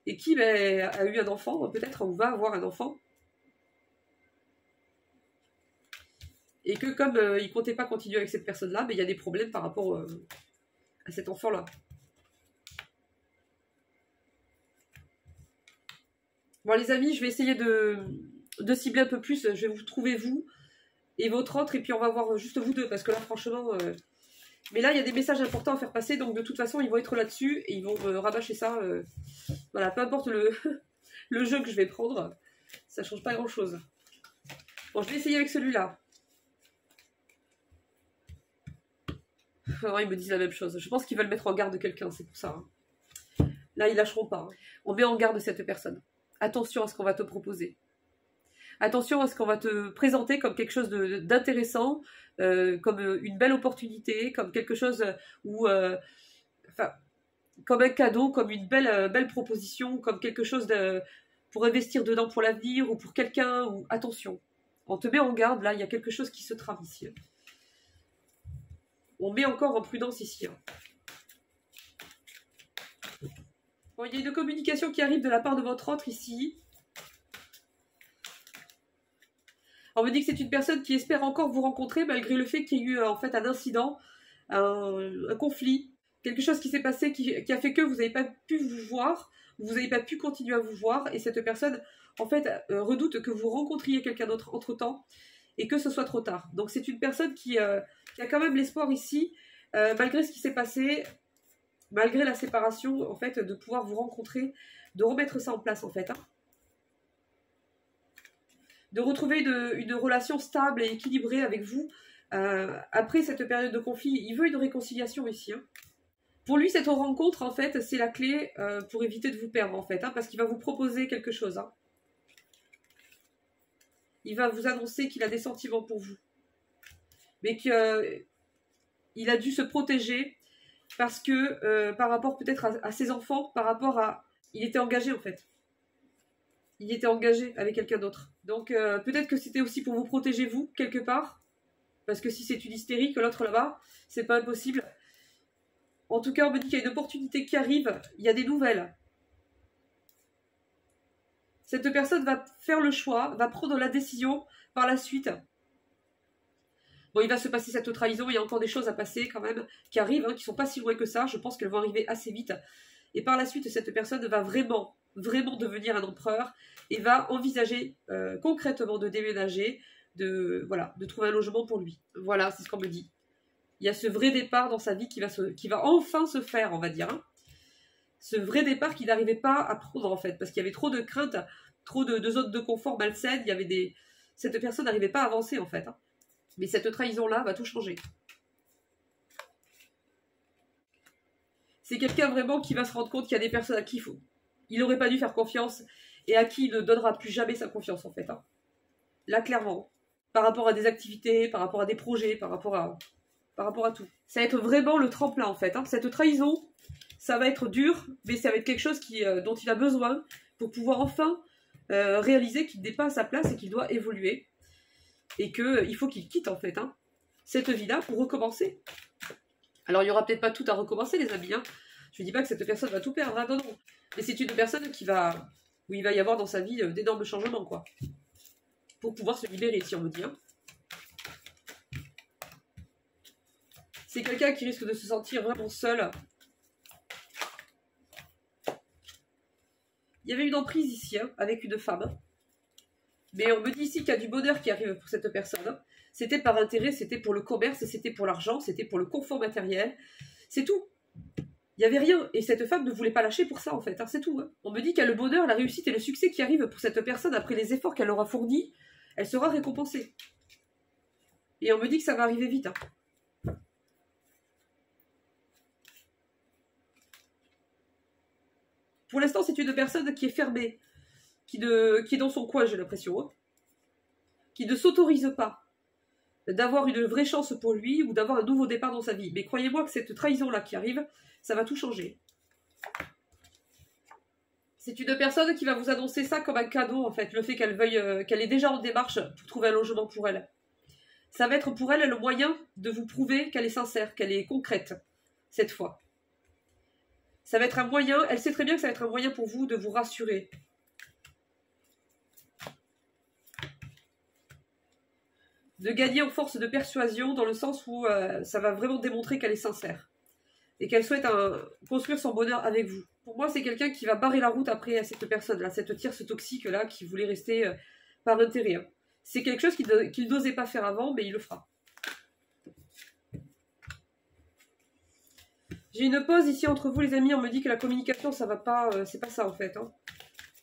S1: et qui a eu un enfant, peut-être, ou va avoir un enfant. Et que comme il ne comptait pas continuer avec cette personne-là, il y a des problèmes par rapport à cet enfant-là. Bon les amis, je vais essayer de cibler un peu plus. Je vais vous trouver vous et votre autre, et puis on va voir juste vous deux, parce que là franchement... Mais là il y a des messages importants à faire passer, donc de toute façon ils vont être là-dessus, et ils vont rabâcher ça. Voilà, peu importe le jeu que je vais prendre, ça change pas grand-chose. Bon, je vais essayer avec celui-là. Alors, ils me disent la même chose. Je pense qu'ils veulent mettre en garde quelqu'un, c'est pour ça. Hein. Là, ils lâcheront pas. Hein. On met en garde cette personne. Attention à ce qu'on va te proposer. Attention à ce qu'on va te présenter comme quelque chose d'intéressant, comme une belle opportunité, comme quelque chose où... enfin, comme un cadeau, comme une belle proposition, comme quelque chose pour investir dedans pour l'avenir, ou pour quelqu'un, ou... Attention. On te met en garde, là, il y a quelque chose qui se trame ici. Hein. On met encore en prudence ici. Hein. Bon, il y a une communication qui arrive de la part de votre autre ici. On me dit que c'est une personne qui espère encore vous rencontrer malgré le fait qu'il y ait eu en fait un incident, un conflit, quelque chose qui s'est passé qui a fait que vous n'avez pas pu vous voir, vous n'avez pas pu continuer à vous voir, et cette personne en fait redoute que vous rencontriez quelqu'un d'autre entre-temps et que ce soit trop tard. Donc c'est une personne qui a quand même l'espoir ici, malgré ce qui s'est passé, malgré la séparation, en fait, de pouvoir vous rencontrer, de remettre ça en place, en fait. Hein. De retrouver une relation stable et équilibrée avec vous. Après cette période de conflit, il veut une réconciliation ici. Hein. Pour lui, cette rencontre, en fait, c'est la clé pour éviter de vous perdre, en fait, hein, parce qu'il va vous proposer quelque chose. Hein. Il va vous annoncer qu'il a des sentiments pour vous. Mais qu'il a dû se protéger parce que par rapport peut-être à ses enfants, par rapport à... Il était engagé en fait. Il était engagé avec quelqu'un d'autre. Donc peut-être que c'était aussi pour vous protéger vous, quelque part. Parce que si c'est une hystérique, l'autre là-bas, c'est pas impossible. En tout cas, on me dit qu'il y a une opportunité qui arrive, il y a des nouvelles. Cette personne va faire le choix, va prendre la décision par la suite. Bon, il va se passer cette trahison, il y a encore des choses à passer quand même, qui arrivent, hein, qui sont pas si loin que ça, je pense qu'elles vont arriver assez vite. Et par la suite, cette personne va vraiment devenir un empereur, et va envisager concrètement de déménager, de trouver un logement pour lui. Voilà, c'est ce qu'on me dit. Il y a ce vrai départ dans sa vie qui va enfin se faire, on va dire. Hein. Ce vrai départ qu'il n'arrivait pas à prendre, en fait, parce qu'il y avait trop de craintes, trop de zones de confort malsaines, cette personne n'arrivait pas à avancer, en fait. Hein. Mais cette trahison-là va tout changer. C'est quelqu'un vraiment qui va se rendre compte qu'il y a des personnes à qui il n'aurait pas dû faire confiance, et à qui il ne donnera plus jamais sa confiance, en fait. Hein. Là, clairement. Par rapport à des activités, par rapport à des projets, par rapport à tout. Ça va être vraiment le tremplin, en fait. Hein. Cette trahison, ça va être dur, mais ça va être quelque chose dont il a besoin pour pouvoir enfin réaliser qu'il n'est pas à sa place et qu'il doit évoluer. Et qu'il faut qu'il quitte, en fait, hein, cette vie-là pour recommencer. Alors, il n'y aura peut-être pas tout à recommencer, les amis. Hein. Je ne dis pas que cette personne va tout perdre, hein, non. Mais c'est une personne où il va y avoir dans sa vie d'énormes changements, quoi. Pour pouvoir se libérer, si on me dit. Hein. C'est quelqu'un qui risque de se sentir vraiment seul. Il y avait une emprise ici, hein, avec une femme. Mais on me dit ici qu'il y a du bonheur qui arrive pour cette personne. C'était par intérêt, c'était pour le commerce, c'était pour l'argent, c'était pour le confort matériel. C'est tout. Il n'y avait rien. Et cette femme ne voulait pas lâcher pour ça, en fait. Hein, c'est tout. Hein. On me dit qu'il y a le bonheur, la réussite et le succès qui arrivent pour cette personne après les efforts qu'elle aura fournis. Elle sera récompensée. Et on me dit que ça va arriver vite. Hein. Pour l'instant, c'est une personne qui est fermée, qui est dans son coin, j'ai l'impression, hein, qui ne s'autorise pas d'avoir une vraie chance pour lui ou d'avoir un nouveau départ dans sa vie. Mais croyez-moi que cette trahison-là qui arrive, ça va tout changer. C'est une personne qui va vous annoncer ça comme un cadeau, en fait, le fait qu'elle veuille, qu'elle est déjà en démarche pour trouver un logement pour elle. Ça va être pour elle le moyen de vous prouver qu'elle est sincère, qu'elle est concrète, cette fois. Ça va être un moyen, elle sait très bien que ça va être un moyen pour vous de vous rassurer. De gagner en force de persuasion dans le sens où ça va vraiment démontrer qu'elle est sincère. Et qu'elle souhaite construire son bonheur avec vous. Pour moi, c'est quelqu'un qui va barrer la route après à cette personne-là, cette tierce toxique-là qui voulait rester par intérêt. Hein. C'est quelque chose qu'il n'osait pas faire avant, mais il le fera. J'ai une pause ici entre vous les amis, on me dit que la communication ça va pas, c'est pas ça en fait. Hein.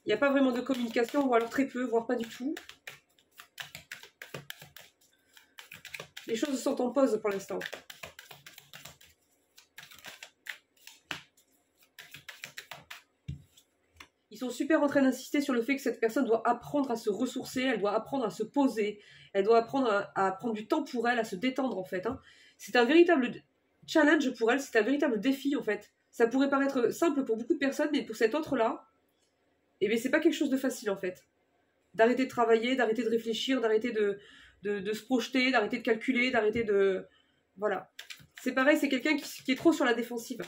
S1: Il n'y a pas vraiment de communication, ou alors très peu, voire pas du tout. Les choses sont en pause pour l'instant. Ils sont super en train d'insister sur le fait que cette personne doit apprendre à se ressourcer, elle doit apprendre à se poser, elle doit apprendre à prendre du temps pour elle, à se détendre en fait. Hein. C'est un véritable challenge pour elle, c'est un véritable défi en fait. Ça pourrait paraître simple pour beaucoup de personnes, mais pour cette autre-là, eh bien c'est pas quelque chose de facile en fait. D'arrêter de travailler, d'arrêter de réfléchir, d'arrêter de se projeter, d'arrêter de calculer, d'arrêter de... Voilà. C'est pareil, c'est quelqu'un qui est trop sur la défensive.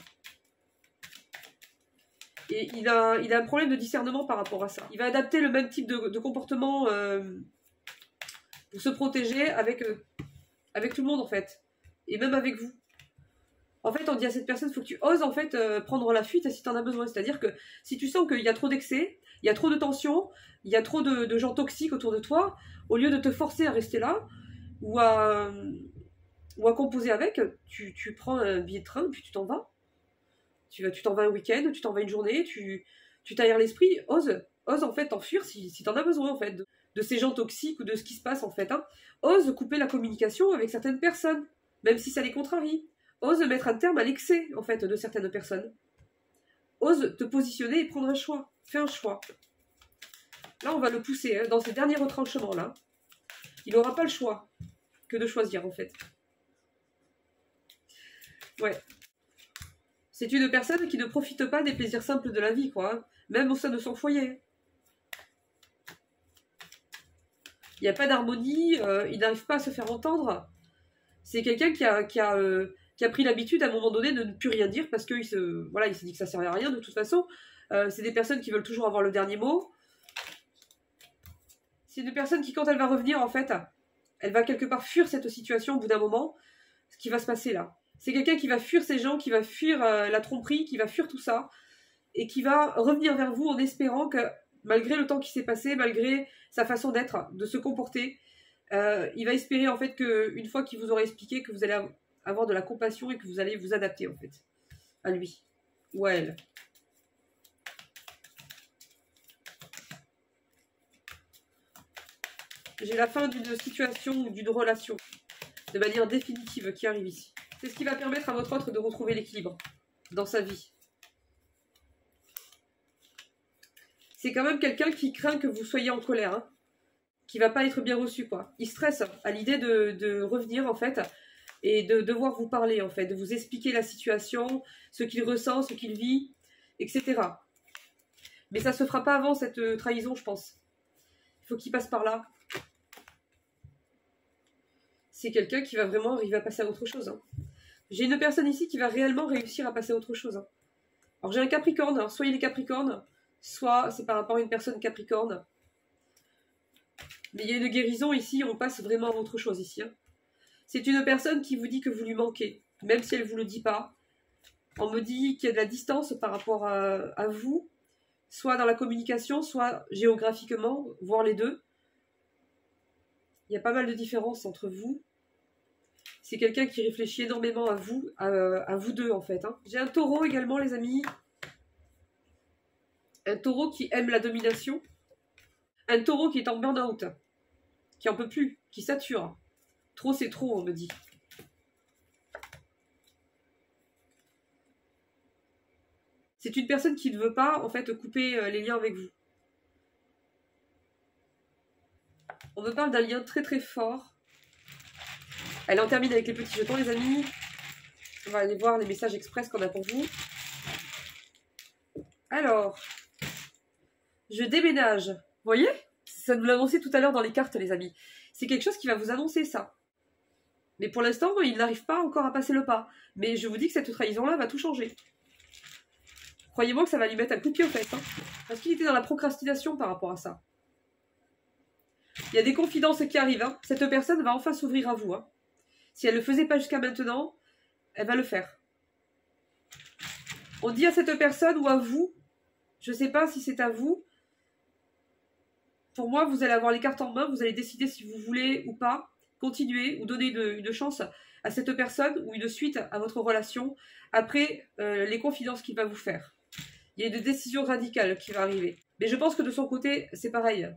S1: Et il a un problème de discernement par rapport à ça. Il va adapter le même type de comportement pour se protéger avec tout le monde en fait. Et même avec vous. En fait, on dit à cette personne, il faut que tu oses en fait prendre la fuite si tu en as besoin. C'est-à-dire que si tu sens qu'il y a trop d'excès, il y a trop de tension, il y a trop de gens toxiques autour de toi, au lieu de te forcer à rester là ou à composer avec, tu prends un billet de train puis tu t'en vas. Tu t'en vas un week-end, tu t'en vas une journée, tu t'aères l'esprit, ose en fait t'enfuir si t'en as besoin en fait de ces gens toxiques ou de ce qui se passe en fait. Hein. Ose couper la communication avec certaines personnes, même si ça les contrarie. Ose mettre un terme à l'excès en fait de certaines personnes. Ose te positionner et prendre un choix. Fais un choix. Là on va le pousser hein, dans ces derniers retranchements là. Il n'aura pas le choix que de choisir en fait. Ouais. C'est une personne qui ne profite pas des plaisirs simples de la vie, quoi. Hein. Même au sein de son foyer. Il n'y a pas d'harmonie, il n'arrive pas à se faire entendre. C'est quelqu'un qui a pris l'habitude à un moment donné de ne plus rien dire parce qu'il s'est dit que ça ne servait à rien de toute façon. C'est des personnes qui veulent toujours avoir le dernier mot. C'est une personne qui, quand elle va revenir, en fait, elle va quelque part fuir cette situation au bout d'un moment. Ce qui va se passer là. C'est quelqu'un qui va fuir ces gens, qui va fuir la tromperie, qui va fuir tout ça, et qui va revenir vers vous en espérant que, malgré le temps qui s'est passé, malgré sa façon d'être, de se comporter, il va espérer en fait qu'une fois qu'il vous aura expliqué que vous allez avoir de la compassion et que vous allez vous adapter en fait à lui ou à elle. J'ai la fin d'une situation ou d'une relation de manière définitive qui arrive ici. C'est ce qui va permettre à votre autre de retrouver l'équilibre dans sa vie. C'est quand même quelqu'un qui craint que vous soyez en colère, hein, qui va pas être bien reçu, quoi. Il stresse à l'idée de revenir, en fait, et de devoir vous parler, en fait, de vous expliquer la situation, ce qu'il ressent, ce qu'il vit, etc. Mais ça se fera pas avant cette trahison, je pense. Il faut qu'il passe par là. C'est quelqu'un qui va vraiment arriver à passer à autre chose, hein. J'ai une personne ici qui va réellement réussir à passer à autre chose. Hein. Alors j'ai un Capricorne, alors soit il est Capricorne, soit c'est par rapport à une personne Capricorne. Mais il y a une guérison ici, on passe vraiment à autre chose ici. Hein. C'est une personne qui vous dit que vous lui manquez. même si elle ne vous le dit pas. On me dit qu'il y a de la distance par rapport à vous, soit dans la communication, soit géographiquement, voire les deux. Il y a pas mal de différences entre vous. C'est quelqu'un qui réfléchit énormément à vous deux en fait. Hein. J'ai un taureau également les amis. Un taureau qui aime la domination. Un taureau qui est en burn-out. Qui en peut plus, qui sature. Trop c'est trop on me dit. C'est une personne qui ne veut pas en fait couper les liens avec vous. On me parle d'un lien très très fort. Allez, on termine avec les petits jetons, les amis. On va aller voir les messages express qu'on a pour vous. Alors, je déménage. Vous voyez? Ça nous l'a annoncé tout à l'heure dans les cartes, les amis. C'est quelque chose qui va vous annoncer ça. Mais pour l'instant, il n'arrive pas encore à passer le pas. Mais je vous dis que cette trahison-là va tout changer. Croyez-moi que ça va lui mettre un coup de pied aux fesses. Hein, parce qu'il était dans la procrastination par rapport à ça. Il y a des confidences qui arrivent. Hein. Cette personne va enfin s'ouvrir à vous. Hein. Si elle ne le faisait pas jusqu'à maintenant, elle va le faire. On dit à cette personne ou à vous, je ne sais pas si c'est à vous, pour moi, vous allez avoir les cartes en main, vous allez décider si vous voulez ou pas continuer ou donner une chance à cette personne ou une suite à votre relation après les confidences qu'il va vous faire. Il y a une décision radicale qui va arriver. Mais je pense que de son côté, c'est pareil.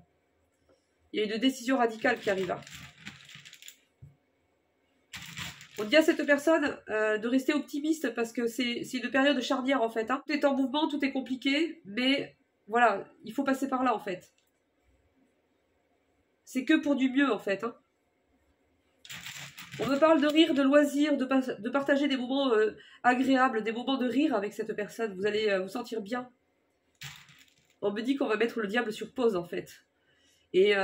S1: Il y a une décision radicale qui arrivera. On dit à cette personne de rester optimiste parce que c'est une période charnière en fait. Hein. Tout est en mouvement, tout est compliqué, mais voilà, il faut passer par là en fait. C'est que pour du mieux en fait. Hein. On me parle de rire, de loisirs, de partager des moments agréables, des moments de rire avec cette personne. Vous allez vous sentir bien. On me dit qu'on va mettre le diable sur pause en fait. Et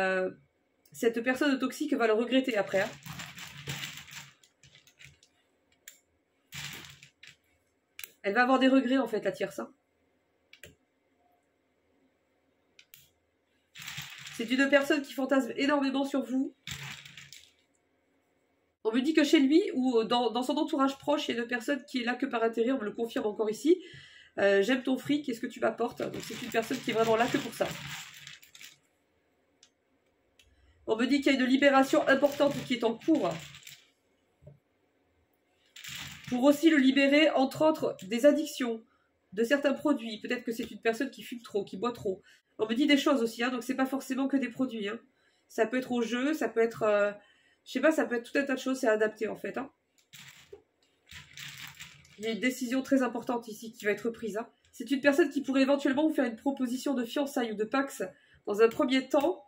S1: cette personne toxique va le regretter après. Hein. Elle va avoir des regrets en fait, la tierce. Hein. C'est une personne qui fantasme énormément sur vous. On me dit que chez lui ou dans son entourage proche, il y a une personne qui est là que par intérêt, on me le confirme encore ici. J'aime ton fric, qu'est-ce que tu m'apportes? Donc c'est une personne qui est vraiment là que pour ça. On me dit qu'il y a une libération importante qui est en cours. Pour aussi le libérer, entre autres, des addictions, de certains produits. Peut-être que c'est une personne qui fume trop, qui boit trop. On me dit des choses aussi, hein, donc c'est pas forcément que des produits. Hein. Ça peut être au jeu, ça peut être... je sais pas, ça peut être tout un tas de choses, c'est adapté en fait. Hein. Il y a une décision très importante ici qui va être prise. Hein. C'est une personne qui pourrait éventuellement vous faire une proposition de fiançailles ou de pax dans un premier temps.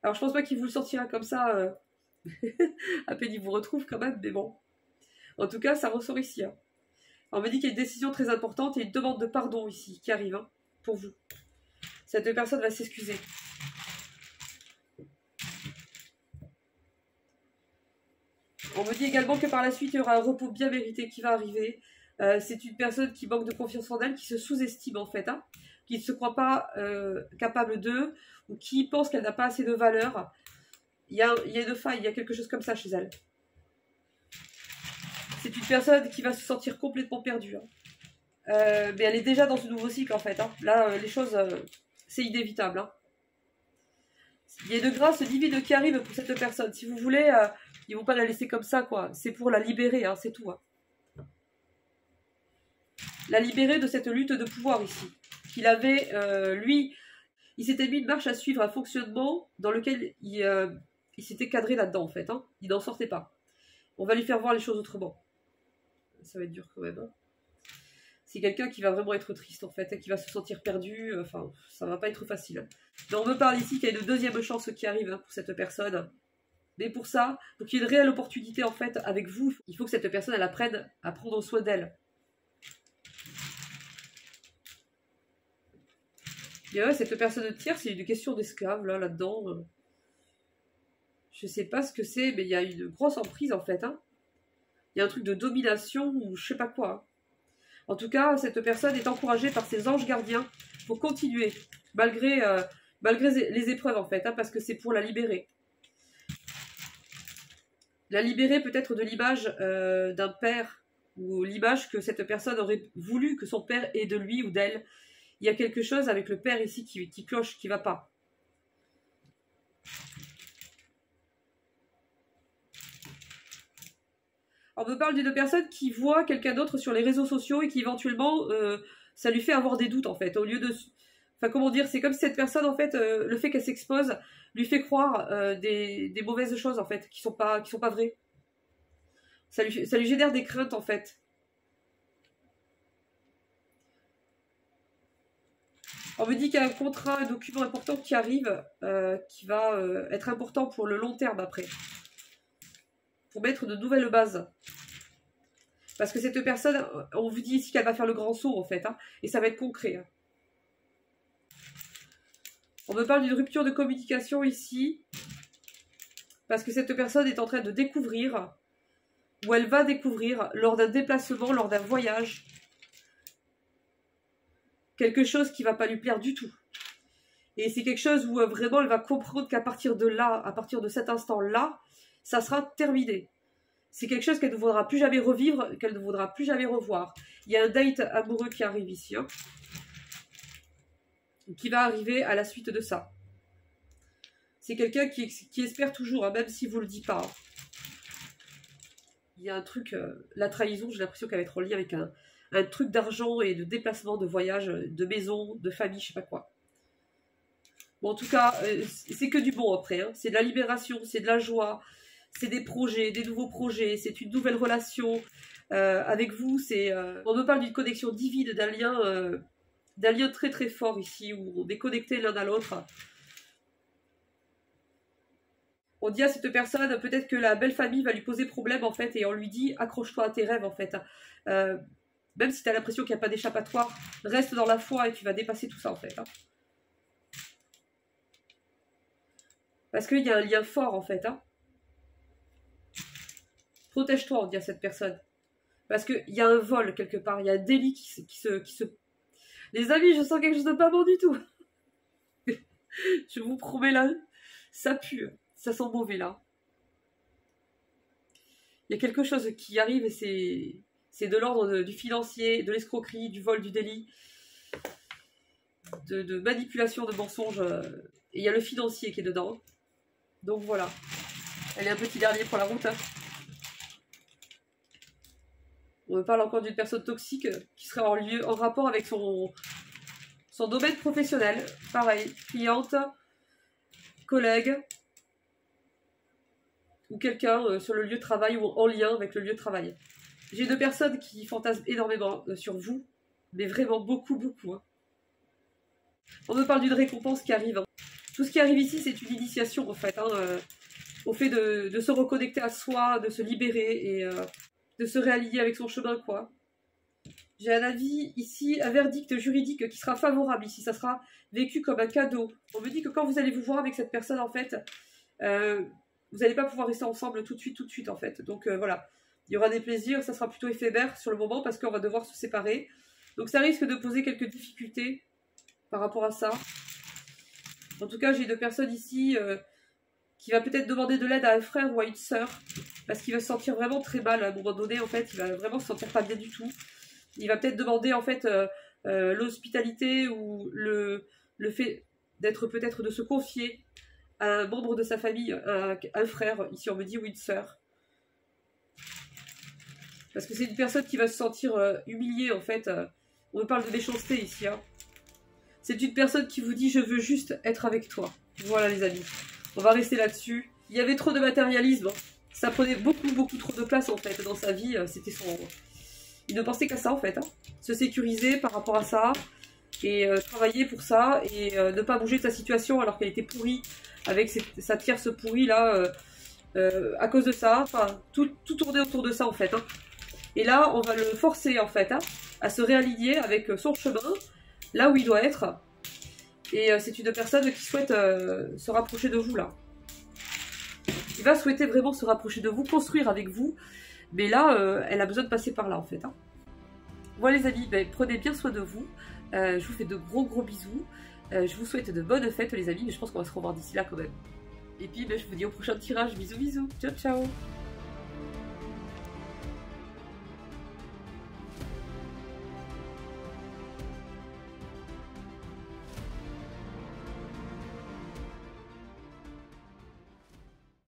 S1: Alors je pense pas qu'il vous le sortira comme ça. À peine il vous retrouve quand même, mais bon. En tout cas, ça ressort ici. Hein. On me dit qu'il y a une décision très importante et une demande de pardon ici qui arrive hein, pour vous. Cette personne va s'excuser. On me dit également que par la suite, il y aura un repos bien mérité qui va arriver. C'est une personne qui manque de confiance en elle, qui se sous-estime en fait, hein, qui ne se croit pas capable d'eux, ou qui pense qu'elle n'a pas assez de valeur. Il y a une faille, il y a quelque chose comme ça chez elle. C'est une personne qui va se sentir complètement perdue. Hein. Mais elle est déjà dans ce nouveau cycle en fait. Hein. Là, les choses, c'est inévitable. Hein. Il y a une grâce divine qui arrive pour cette personne. Si vous voulez, ils ne vont pas la laisser comme ça, quoi. C'est pour la libérer, hein, c'est tout. Hein. La libérer de cette lutte de pouvoir ici. Qu'il avait, lui, il s'était mis une marche à suivre, un fonctionnement dans lequel il s'était cadré là-dedans en fait. Hein. Il n'en sortait pas. On va lui faire voir les choses autrement. Ça va être dur quand même. Hein. C'est quelqu'un qui va vraiment être triste en fait, qui va se sentir perdu. Enfin, ça va pas être facile. Mais on me parle ici qu'il y a une deuxième chance qui arrive hein, pour cette personne. Mais pour ça, pour qu'il y ait une réelle opportunité en fait avec vous, il faut que cette personne elle apprenne à prendre soin d'elle. Et ouais, cette personne tierce, c'est une question d'esclave là-dedans. Je sais pas ce que c'est, mais il y a une grosse emprise en fait. Hein. Il y a un truc de domination ou je sais pas quoi. Hein. En tout cas, cette personne est encouragée par ses anges gardiens pour continuer, malgré les épreuves en fait, hein, parce que c'est pour la libérer. La libérer peut-être de l'image d'un père, ou l'image que cette personne aurait voulu que son père ait de lui ou d'elle. Il y a quelque chose avec le père ici qui cloche, qui va pas. On me parle d'une personne qui voit quelqu'un d'autre sur les réseaux sociaux et qui éventuellement, ça lui fait avoir des doutes en fait. Au lieu de... Enfin comment dire, c'est comme si cette personne en fait, le fait qu'elle s'expose lui fait croire des mauvaises choses en fait, qui sont pas vraies. Ça lui génère des craintes en fait. On me dit qu'il y a un contrat, un document important qui arrive, qui va être important pour le long terme après. Pour mettre de nouvelles bases. Parce que cette personne, on vous dit ici qu'elle va faire le grand saut en fait, hein, et ça va être concret. Hein. On me parle d'une rupture de communication ici, parce que cette personne est en train de découvrir, ou elle va découvrir, lors d'un déplacement, lors d'un voyage, quelque chose qui ne va pas lui plaire du tout. Et c'est quelque chose où vraiment elle va comprendre qu'à partir de là, à partir de cet instant-là, ça sera terminé. C'est quelque chose qu'elle ne voudra plus jamais revivre, qu'elle ne voudra plus jamais revoir. Il y a un date amoureux qui arrive ici, hein, qui va arriver à la suite de ça. C'est quelqu'un qui espère toujours, hein, même si vous ne le dites pas. Hein. Il y a un truc, la trahison, j'ai l'impression qu'elle va être en lien avec un truc d'argent et de déplacement, de voyage, de maison, de famille, je sais pas quoi. Bon, en tout cas, c'est que du bon après. Hein. C'est de la libération, c'est de la joie, c'est des projets, des nouveaux projets, c'est une nouvelle relation avec vous. On me parle d'une connexion divine, d'un lien très très fort ici, où on est connectés l'un à l'autre. On dit à cette personne, peut-être que la belle famille va lui poser problème en fait, et on lui dit, accroche-toi à tes rêves en fait. Même si tu as l'impression qu'il n'y a pas d'échappatoire, reste dans la foi et tu vas dépasser tout ça en fait. Hein. Parce qu'il y a un lien fort en fait. Hein. Protège-toi, on dit à cette personne. Parce qu'il y a un vol quelque part, il y a un délit qui se... Les amis, je sens quelque chose de pas bon du tout. Je vous promets là, ça pue, ça sent mauvais là. Il y a quelque chose qui arrive et c'est de l'ordre du financier, de l'escroquerie, du vol, du délit, de manipulation, de mensonges. Et il y a le financier qui est dedans. Donc voilà. Elle est un petit dernier pour la route. Hein. On me parle encore d'une personne toxique qui serait en rapport avec son domaine professionnel. Pareil, cliente, collègue, ou quelqu'un sur le lieu de travail ou en lien avec le lieu de travail. J'ai deux personnes qui fantasment énormément sur vous, mais vraiment beaucoup, beaucoup. Hein. On me parle d'une récompense qui arrive. Hein. Tout ce qui arrive ici, c'est une initiation en fait, hein, au fait de se reconnecter à soi, de se libérer et de se réaligner avec son chemin, quoi. J'ai un avis ici, un verdict juridique qui sera favorable ici, ça sera vécu comme un cadeau. On me dit que quand vous allez vous voir avec cette personne, en fait, vous n'allez pas pouvoir rester ensemble tout de suite, en fait. Donc voilà, il y aura des plaisirs, ça sera plutôt éphémère sur le moment parce qu'on va devoir se séparer. Donc ça risque de poser quelques difficultés par rapport à ça. En tout cas, j'ai deux personnes ici qui va peut-être demander de l'aide à un frère ou à une sœur parce qu'il va se sentir vraiment très mal à un moment donné, en fait, il va vraiment se sentir pas bien du tout. Il va peut-être demander, en fait, l'hospitalité ou le fait d'être peut-être de se confier à un membre de sa famille, un frère, ici on me dit, ou une sœur. Parce que c'est une personne qui va se sentir humiliée, en fait. On me parle de méchanceté ici. Hein. C'est une personne qui vous dit « je veux juste être avec toi ». Voilà les amis, on va rester là-dessus. Il y avait trop de matérialisme. Hein. Ça prenait beaucoup trop de place, en fait, dans sa vie. C'était son... Il ne pensait qu'à ça, en fait. Hein. Se sécuriser par rapport à ça. Et travailler pour ça. Et ne pas bouger de sa situation alors qu'elle était pourrie. Avec sa tierce pourrie, là. À cause de ça. Enfin, tout tournait autour de ça, en fait. Hein. Et là, on va le forcer, en fait, hein, à se réaligner avec son chemin. Là où il doit être. Et c'est une personne qui souhaite se rapprocher de vous, là. Il va souhaiter vraiment se rapprocher de vous, construire avec vous. Mais là, elle a besoin de passer par là, en fait. Hein. Voilà, les amis, ben, prenez bien soin de vous. Je vous fais de gros bisous. Je vous souhaite de bonnes fêtes, les amis. Mais je pense qu'on va se revoir d'ici là, quand même. Et puis, ben, je vous dis au prochain tirage. Bisous. Ciao, ciao.